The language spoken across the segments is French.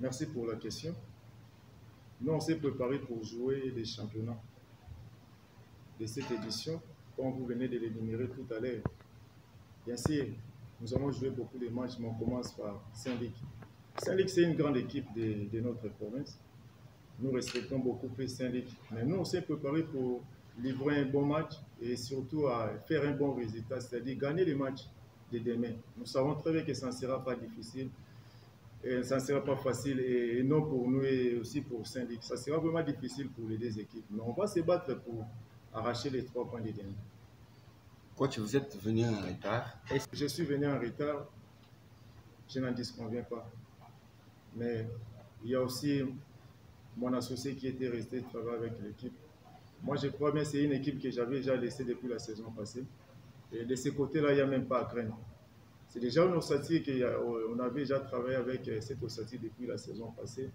Merci pour la question. Nous, on s'est préparé pour jouer les championnats de cette édition, comme vous venez de l'énumérer tout à l'heure. Bien sûr, nous avons joué beaucoup de matchs, mais on commence par Saint-Luc. Saint-Luc, c'est une grande équipe de notre province. Nous respectons beaucoup plus Saint-Luc. Mais nous, on s'est préparé pour livrer un bon match et surtout à faire un bon résultat, c'est-à-dire gagner les matchs de demain. Nous savons très bien que ça ne sera pas difficile. Et ça ne sera pas facile, et non pour nous et aussi pour Saint-Luc. Ça sera vraiment difficile pour les deux équipes. Mais on va se battre pour arracher les 3 points de demain. Coach, vous êtes venu en retard. Je suis venu en retard, je n'en disconviens pas. Mais il y a aussi mon associé qui était resté travailler avec l'équipe. Moi, je crois bien que c'est une équipe que j'avais déjà laissée depuis la saison passée. Et de ce côté-là, il n'y a même pas à craindre. C'est déjà une ossature qu'on avait déjà travaillé avec cette ossature depuis la saison passée.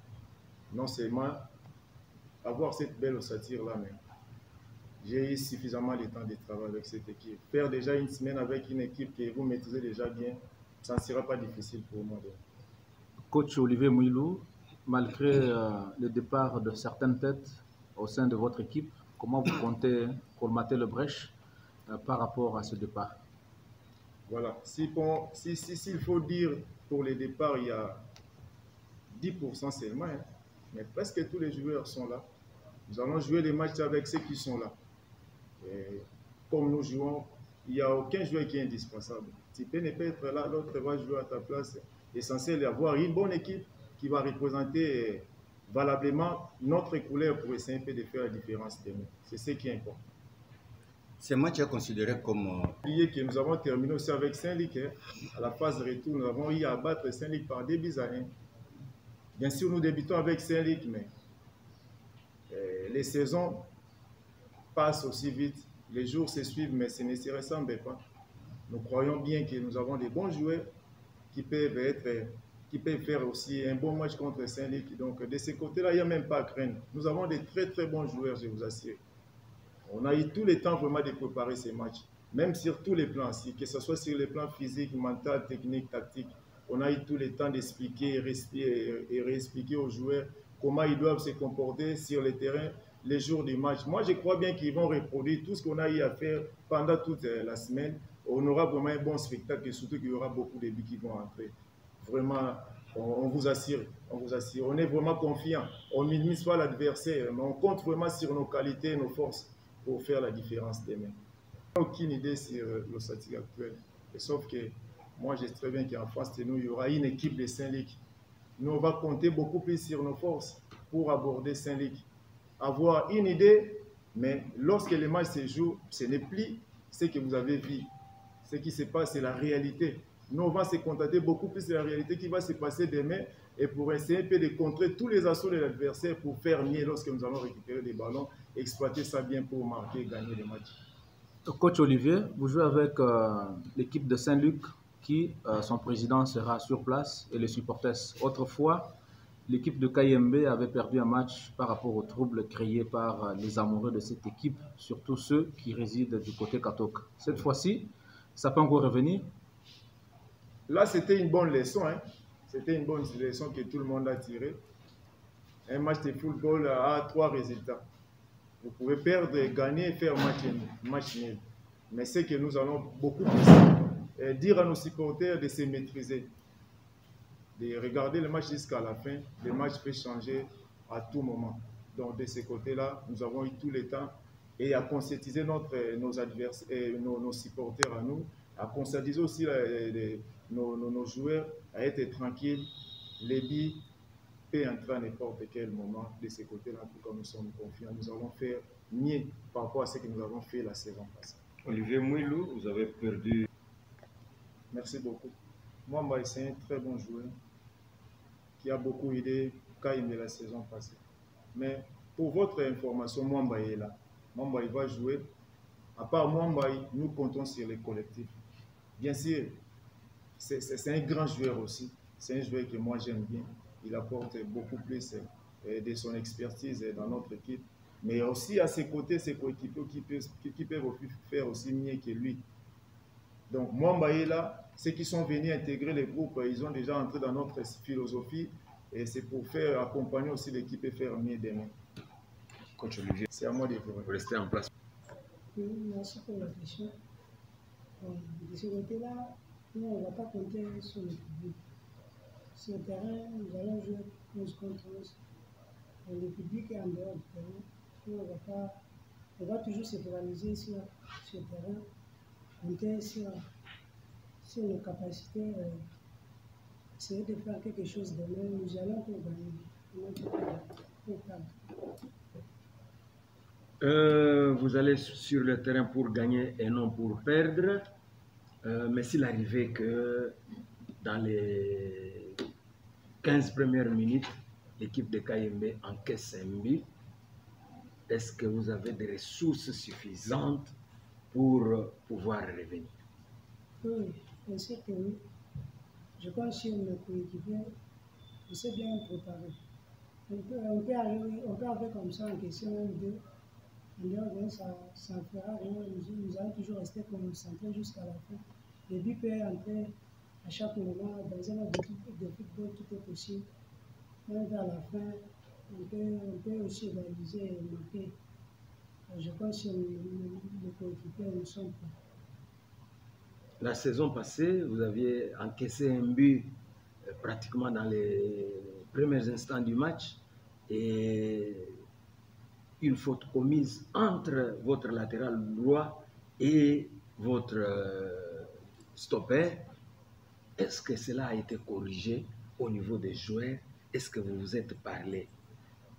Non seulement avoir cette belle ossature-là, mais j'ai eu suffisamment de temps de travail avec cette équipe. Faire déjà une semaine avec une équipe que vous maîtrisez déjà bien, ça ne sera pas difficile pour moi. Coach Olivier Mouilou, malgré le départ de certaines têtes au sein de votre équipe, comment vous comptez colmater le brèche par rapport à ce départ? Voilà, s'il faut dire pour les départs, il y a 10% seulement, hein, mais presque tous les joueurs sont là. Nous allons jouer les matchs avec ceux qui sont là. Et comme nous jouons, il n'y a aucun joueur qui est indispensable. Tu peux ne pas être là, l'autre va jouer à ta place. L'essentiel est d'avoir une bonne équipe qui va représenter valablement notre couleur pour essayer un peu de faire la différence demain. C'est ce qui est important. Ce match est considéré comme... Oubliez que nous avons terminé aussi avec Saint-Luc. Hein. À la phase retour, nous avons eu à battre Saint-Luc par 2-1. Bien sûr, nous débutons avec Saint-Luc, mais les saisons passent aussi vite. Les jours se suivent, mais ce ne se ressemble pas. Nous croyons bien que nous avons des bons joueurs qui peuvent faire aussi un bon match contre Saint-Luc. Donc, de ce côté-là, il n'y a même pas à craindre. Nous avons des très, très bons joueurs, je vous assure. On a eu tout le temps vraiment de préparer ces matchs, même sur tous les plans, que ce soit sur les plans physiques, mental, technique, tactique. On a eu tout le temps d'expliquer et réexpliquer aux joueurs comment ils doivent se comporter sur le terrain les jours du match. Moi, je crois bien qu'ils vont reproduire tout ce qu'on a eu à faire pendant toute la semaine. On aura vraiment un bon spectacle et surtout qu'il y aura beaucoup de buts qui vont entrer. Vraiment, on vous assure, on vous assure. On est vraiment confiant. On ne minimise pas l'adversaire, mais on compte vraiment sur nos qualités et nos forces pour faire la différence demain. Je n'ai aucune idée sur l'ossature actuelle. Sauf que moi, je sais très bien qu'en face de nous, il y aura une équipe de Saint-Luc. Nous, on va compter beaucoup plus sur nos forces pour aborder Saint-Luc. Avoir une idée, mais lorsque les matchs se jouent, ce n'est plus ce que vous avez vu. Ce qui se passe, c'est la réalité. Nous, on va se contenter beaucoup plus de la réalité qui va se passer demain et pour essayer un peu de contrer tous les assauts de l'adversaire pour faire mieux lorsque nous allons récupérer des ballons, exploiter ça bien pour marquer et gagner les matchs. Coach Olivier, vous jouez avec l'équipe de Saint-Luc qui, son président sera sur place et les supporters. Autrefois, l'équipe de KMB avait perdu un match par rapport aux troubles créés par les amoureux de cette équipe, surtout ceux qui résident du côté Katok. Cette fois-ci, ça peut encore revenir? Là, c'était une bonne leçon. Hein. C'était une bonne leçon que tout le monde a tirée. Un match de football a 3 résultats. Vous pouvez perdre, gagner et faire match nul. Mais c'est que nous allons beaucoup plus dire à nos supporters de se maîtriser, de regarder le match jusqu'à la fin. Le match peut changer à tout moment. Donc de ce côté-là, nous avons eu tout le temps et à conscientiser nos adversaires, nos supporters à nous, à conscientiser aussi nos joueurs à être tranquilles. Les billes peut entrer à n'importe quel moment. De ce côté-là, en tout cas, nous sommes confiants. Nous allons faire mieux par rapport à ce que nous avons fait la saison passée. Olivier Mouilou, vous avez perdu. Merci beaucoup. Mwamba, c'est un très bon joueur qui a beaucoup aidé KMB la saison passée. Mais pour votre information, Mwamba est là. Mwamba, il va jouer. À part Mwamba, nous comptons sur les collectifs. Bien sûr, c'est un grand joueur aussi. C'est un joueur que moi j'aime bien. Il apporte beaucoup plus de son expertise dans notre équipe. Mais aussi à ses côtés, ses coéquipiers qui peuvent faire aussi mieux que lui. Donc, Mwamba est là. Ceux qui sont venus intégrer les groupes, ils ont déjà entré dans notre philosophie. Et c'est pour faire accompagner aussi l'équipe et faire mieux demain. Coach Olivier, c'est à moi de vous restez en place. Merci pour la question. De ce côté-là, nous, on ne va pas compter sur le public. Sur le terrain, nous allons jouer 11 contre 11. Le public est en dehors du terrain. Nous, on va toujours se focaliser sur le terrain, compter sur nos capacités, essayer de faire quelque chose de même. Nous allons pour gagner. Pour perdre. Vous allez sur le terrain pour gagner et non pour perdre. Mais s'il arrivait que dans les 15 premières minutes, l'équipe de KMB encaisse un but, est-ce que vous avez des ressources suffisantes pour pouvoir revenir? Oui, bien sûr que oui. Je pense que nos coéquipiers, on s'est bien préparé. On peut arriver comme ça en question 1-2. Ça ne fera rien. Nous allons toujours rester concentrés jusqu'à la fin. Le but peut entrer à chaque moment. Dans un match de football, tout est possible. Même vers la fin, on peut aussi égaliser et marquer. Je pense que les coéquipiers nous sont prêts. La saison passée, vous aviez encaissé un but pratiquement dans les premiers instants du match et une faute commise entre votre latéral droit et votre stopper. Est-ce que cela a été corrigé au niveau des joueurs? Est-ce que vous vous êtes parlé?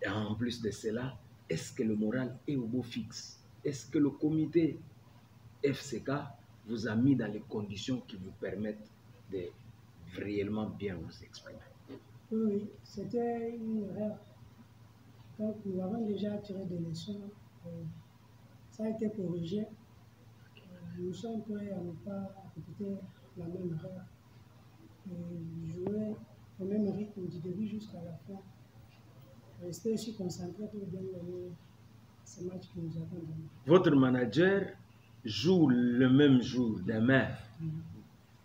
Et en plus de cela, est-ce que le moral est au beau fixe? Est-ce que le comité FCK vous a mis dans les conditions qui vous permettent de réellement bien vous exprimer? Oui, c'était une erreur. Donc, nous avons déjà tiré des leçons. Ça a été corrigé. Nous sommes prêts à ne pas répéter la même erreur. Et jouer au même rythme du début jusqu'à la fin. Rester aussi concentré pour bien gagner ce match qui nous attend demain. Votre manager joue le même jour demain,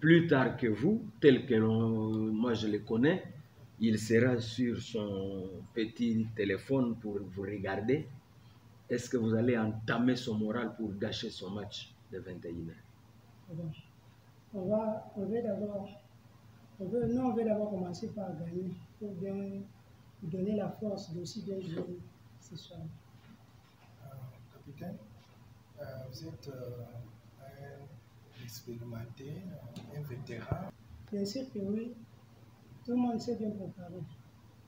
plus tard que vous, tel que moi je le connais. Il sera sur son petit téléphone pour vous regarder. Est-ce que vous allez entamer son moral pour gâcher son match de 21h? On veut d'abord commencer par gagner pour bien nous donner la force d'aussi bien jouer ce soir. Capitaine, vous êtes un expérimenté, un vétéran. Bien sûr que oui, tout le monde s'est bien préparé.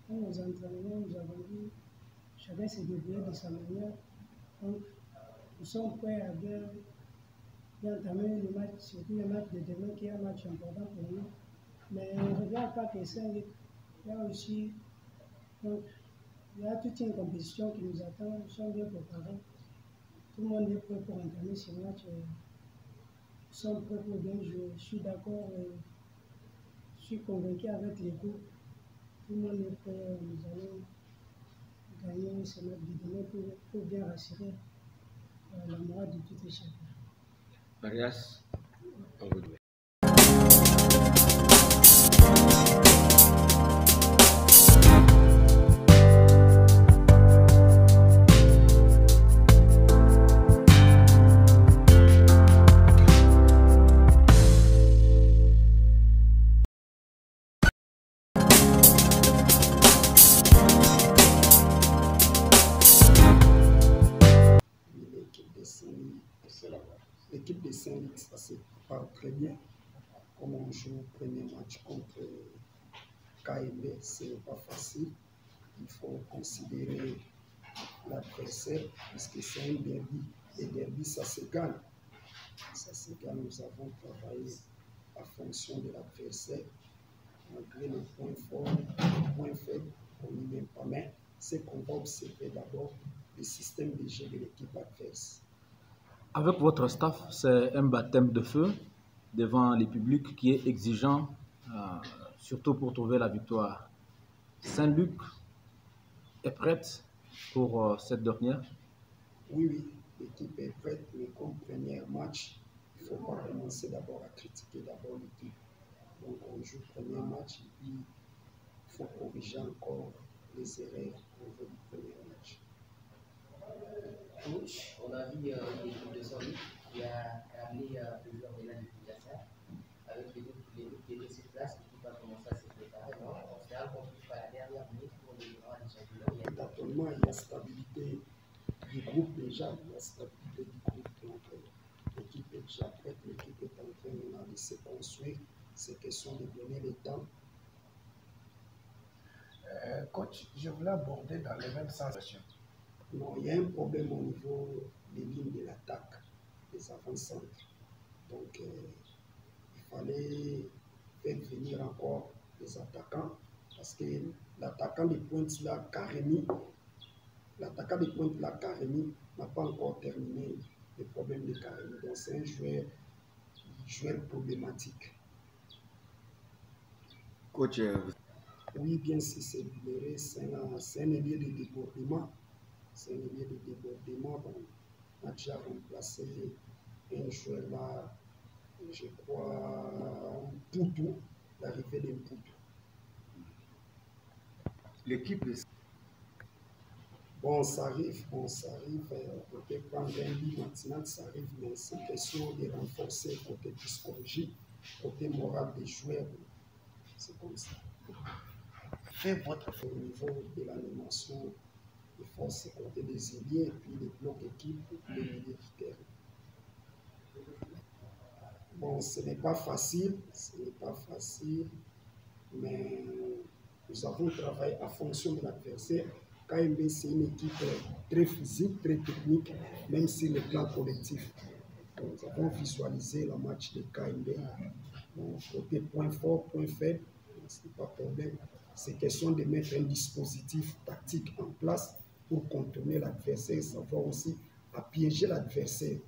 Dans nos entraînements, nous avons vu chacun se débrouiller de sa manière. Donc, nous sommes prêts à bien entamer le match, surtout le match de demain qui est un match important pour nous. Mais on ne regarde pas que Saint-Luc. Il y a aussi il y a toute une compétition qui nous attend. Nous sommes bien préparés. Tout le monde est prêt pour entamer ce match. Nous sommes prêts pour bien jouer. Je suis d'accord. Je suis convaincu avec les groupes. Tout le monde est prêt. Nous allons gagner ce match de demain pour bien rassurer la morale de tout et chacun. Arias, on vous dit. L'équipe de Saint-Luc, ça se prépare très bien. Comme on joue le premier match contre KMB, ce n'est pas facile. Il faut considérer l'adversaire, puisque c'est un derby. Et derby, ça se gagne. Ça se gagne. Nous avons travaillé en fonction de l'adversaire. Malgré les points forts, les points faibles, on n'y met pas. Mais ce qu'on va observer d'abord, le système de jeu de l'équipe adverse. Avec votre staff, c'est un baptême de feu devant les publics qui est exigeant, surtout pour trouver la victoire. Saint-Luc est prête pour cette dernière? Oui, l'équipe est prête, mais comme premier match, il ne faut pas commencer d'abord à critiquer d'abord l'équipe. Donc on joue le premier match et puis il faut corriger encore les erreurs au niveau du premier match. Coach, on a vu l'équipe de Saint-Luc qui a ramené le joueur Renan de Picasso avec les autres qui étaient sur place. L'équipe a commencé à se préparer. On s'est rencontré à la dernière minute pour le grand championnat. Exactement, il y a stabilité du groupe déjà, il y a stabilité du groupe. Donc, l'équipe est déjà prête, l'équipe est en train maintenant de se construire. C'est question de donner le temps. Coach, je voulais aborder dans le même sens. Non, il y a un problème au niveau des lignes de l'attaque, des avant-centres. Donc, il fallait faire venir encore des attaquants parce que l'attaquant de pointe là, Karemi, n'a pas encore terminé le problème de Karemi. Donc, c'est un joueur problématique. Coach, Oui, bien sûr, c'est libéré, c'est un ailier de débordement. C'est un ailier de débordement. Bon, on a déjà remplacé un joueur là, je crois, Poutou, l'arrivée de Poutou. l'équipe, Bon, ça arrive, on peut prendre un but maintenant, ça arrive, mais c'est question de renforcer côté psychologie, côté moral des joueurs. C'est comme ça. Faites votre Au niveau de l'animation, il faut se compter des ailiers et puis les blocs équipes et les milieux du terrain. Bon, ce n'est pas facile, mais nous avons travaillé en fonction de l'adversaire. KMB, c'est une équipe très physique, très technique, même sur le plan collectif. Donc, nous avons visualisé le match de KMB. Donc, côté point fort, point faible, ce n'est pas problème. C'est question de mettre un dispositif tactique en place pour contourner l'adversaire, savoir aussi à piéger l'adversaire.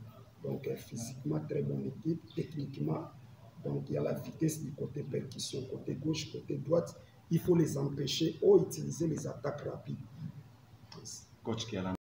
Donc, physiquement, très bonne équipe, techniquement. Donc, il y a la vitesse du côté percussion, côté gauche, côté droite. Il faut les empêcher ou utiliser les attaques rapides. coach qui a